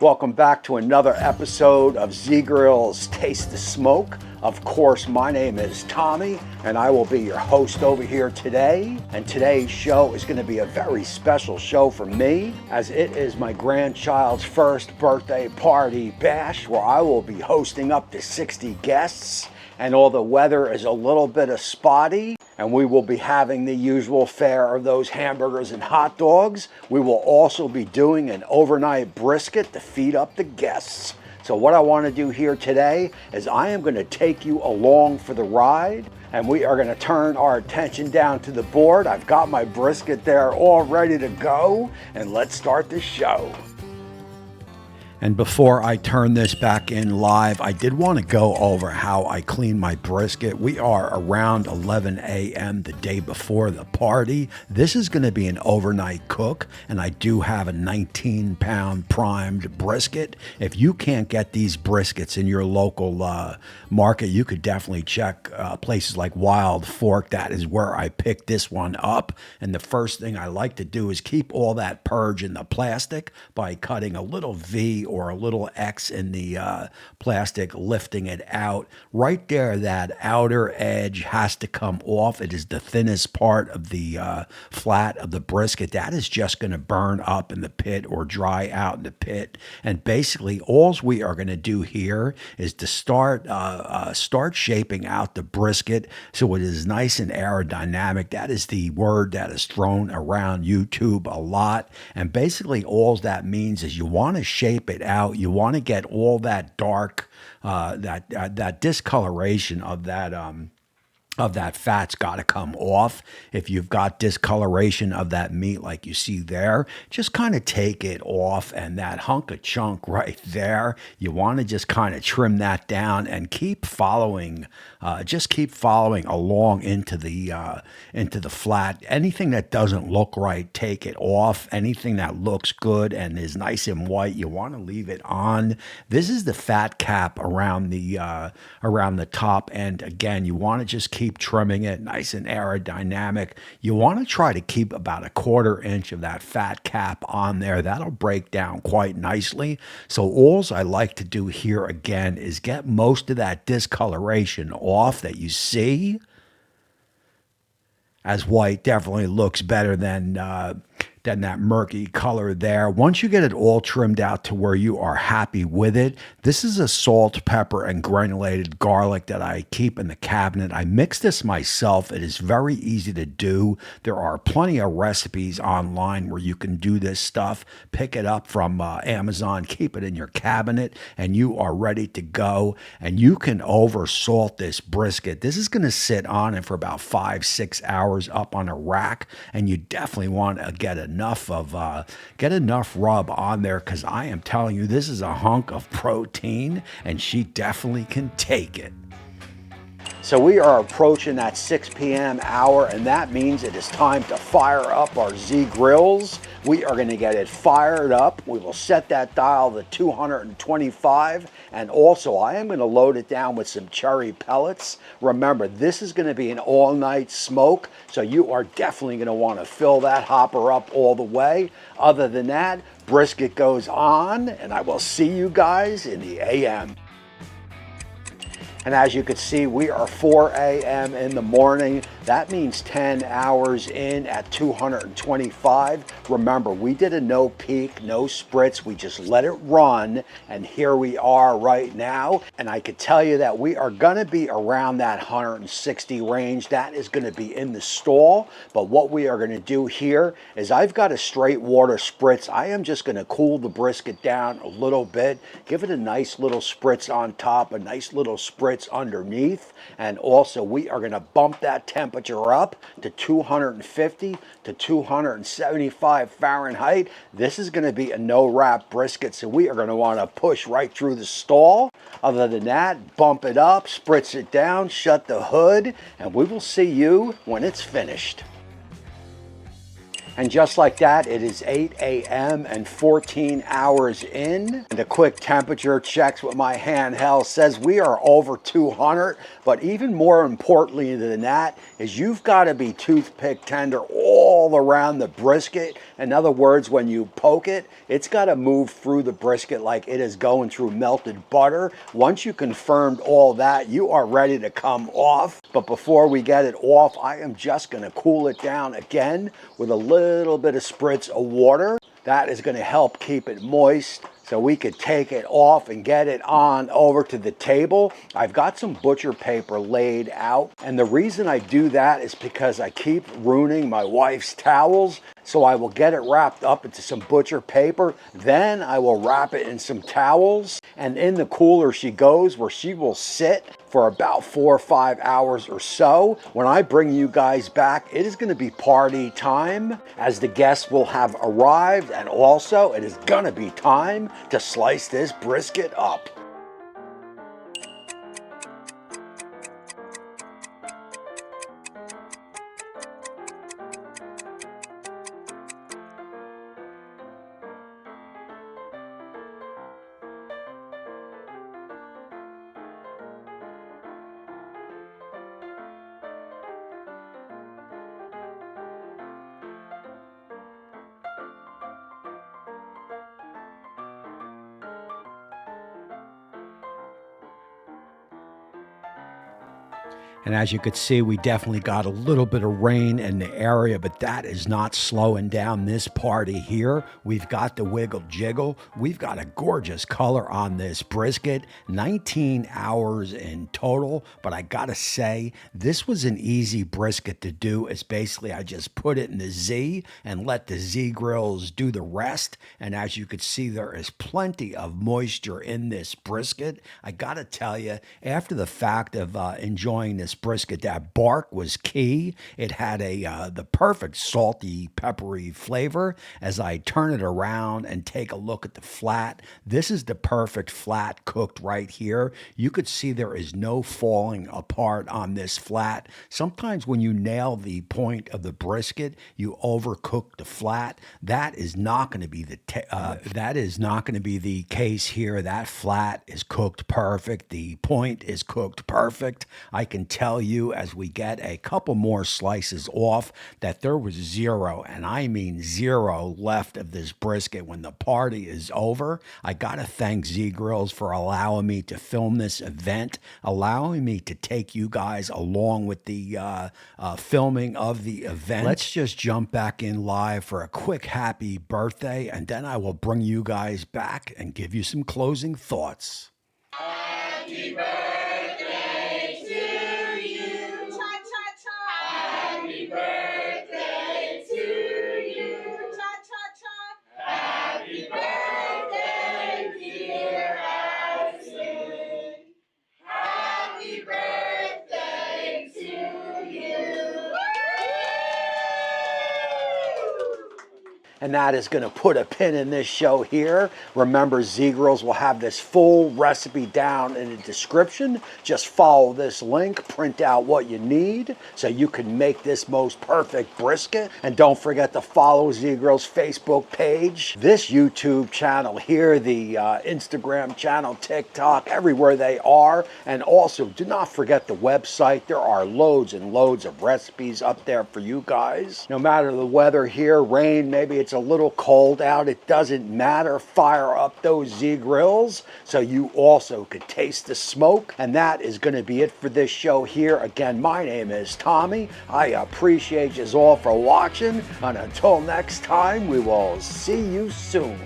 Welcome back to another episode of Z-Grill's Taste the Smoke. Of course, my name is Tommy, and I will be your host over here today. And today's show is going to be a very special show for me, as it is my grandchild's first birthday party bash, where I will be hosting up to 60 guests. And all the weather is a little bit of spotty, and we will be having the usual fare of those hamburgers and hot dogs. We will also be doing an overnight brisket to feed up the guests. So what I want to do here today is I am going to take you along for the ride, and we are going to turn our attention down to the board. I've got my brisket there all ready to go, and let's start the show. And before I turn this back in live, I did want to go over how I clean my brisket. We are around 11 a.m. the day before the party. This is going to be an overnight cook, and I do have a 19-pound primed brisket. If you can't get these briskets in your local market, you could definitely check places like Wild Fork. That is where I picked this one up. And the first thing I like to do is keep all that purge in the plastic by cutting a little V or a little X in the plastic, lifting it out. Right there, that outer edge has to come off. It is the thinnest part of the flat of the brisket. That is just going to burn up in the pit or dry out in the pit. And basically, all we are going to do here is to start shaping out the brisket so it is nice and aerodynamic. That is the word that is thrown around YouTube a lot. And basically, all that means is you want to shape it out. You want to get all that dark, that discoloration of that fat's got to come off. If you've got discoloration of that meat like you see there, just kind of take it off, and that hunk of chunk right there, you want to just kind of trim that down and keep following, just keep following along into the flat. Anything that doesn't look right, take it off. Anything that looks good and is nice and white, you want to leave it on. This is the fat cap around the top, and again, you want to just keep trimming it nice and aerodynamic. You want to try to keep about a 1/4 inch of that fat cap on there. That'll break down quite nicely. So all I like to do here again is get most of that discoloration off that you see, as white definitely looks better than that murky color there. Once you get it all trimmed out to where you are happy with it, this is a salt, pepper, and granulated garlic that I keep in the cabinet. I mix this myself. It is very easy to do. There are plenty of recipes online where you can do this stuff. Pick it up from Amazon, keep it in your cabinet, and you are ready to go. And you can over salt this brisket. This is going to sit on it for about 5-6 hours up on a rack, and you definitely want to get enough rub on there, because I am telling you, this is a hunk of protein, and she definitely can take it. So we are approaching that 6 p.m. hour, and that means it is time to fire up our Z-Grills. We are going to get it fired up. We will set that dial to 225, and also I am going to load it down with some cherry pellets. Remember, this is going to be an all-night smoke, so you are definitely going to want to fill that hopper up all the way. Other than that, brisket goes on, and I will see you guys in the AM. And as you can see, we are 4 a.m. in the morning. That means 10 hours in at 225. Remember, we did a no peak, no spritz. We just let it run. And here we are right now. And I could tell you that we are going to be around that 160 range. That is going to be in the stall. But what we are going to do here is I've got a straight water spritz. I am just going to cool the brisket down a little bit. Give it a nice little spritz on top, a nice little spritz underneath, and also we are going to bump that temperature up to 250 to 275 Fahrenheit. This is going to be a no wrap brisket, so we are going to want to push right through the stall. Other than that, bump it up, spritz it down, shut the hood, and we will see you when it's finished. And just like that, it is 8 a.m. and 14 hours in. And the quick temperature checks with my handheld says we are over 200. But even more importantly than that is you've got to be toothpick tender all around the brisket. In other words, when you poke it, it's got to move through the brisket like it is going through melted butter. Once you confirmed all that, you are ready to come off. But before we get it off, I am just going to cool it down again with a little bit of spritz of water. That is going to help keep it moist so we could take it off and get it on over to the table. I've got some butcher paper laid out, and the reason I do that is because I keep ruining my wife's towels. So I will get it wrapped up into some butcher paper, then I will wrap it in some towels, and in the cooler she goes, where she will sit for about 4 or 5 hours or so. When I bring you guys back, it is going to be party time, as the guests will have arrived, and also it is going to be time to slice this brisket up. And as you could see, we definitely got a little bit of rain in the area, but that is not slowing down this party here. We've got the wiggle jiggle. We've got a gorgeous color on this brisket, 19 hours in total. But I gotta say, this was an easy brisket to do. It's basically, I just put it in the Z and let the Z grills do the rest. And as you could see, there is plenty of moisture in this brisket. I gotta tell you, after the fact of enjoying this brisket, that bark was key. It had the perfect salty, peppery flavor. As I turn it around and take a look at the flat, this is the perfect flat cooked right here. You could see there is no falling apart on this flat. Sometimes when you nail the point of the brisket, you overcook the flat. That is not going to be the case here. That flat is cooked perfect. The point is cooked perfect. I can tell you as we get a couple more slices off that there was zero, and I mean zero, left of this brisket when the party is over. I gotta thank Z Grills for allowing me to film this event, allowing me to take you guys along with the filming of the event. Let's just jump back in live for a quick happy birthday, and then I will bring you guys back and give you some closing thoughts. Happy birthday to you. Cha-cha-cha. Happy birthday to you. Cha-cha-cha. Happy birthday, dear Ashley. Happy birthday to you. And that is going to put a pin in this show here. Remember, Z Grills will have this full recipe down in the description. Just follow this link, print out what you need so you can make this most perfect brisket. And don't forget to follow Z Grills' Facebook page, this YouTube channel here, the Instagram channel, TikTok, everywhere they are. And also, do not forget the website. There are loads and loads of recipes up there for you guys. No matter the weather here, rain, maybe it's a little cold out, it doesn't matter. Fire up those Z Grills so you also could taste the smoke. And that is going to be it for this show here. Again, my name is Tommy. I appreciate you all for watching. And until next time, we will see you soon.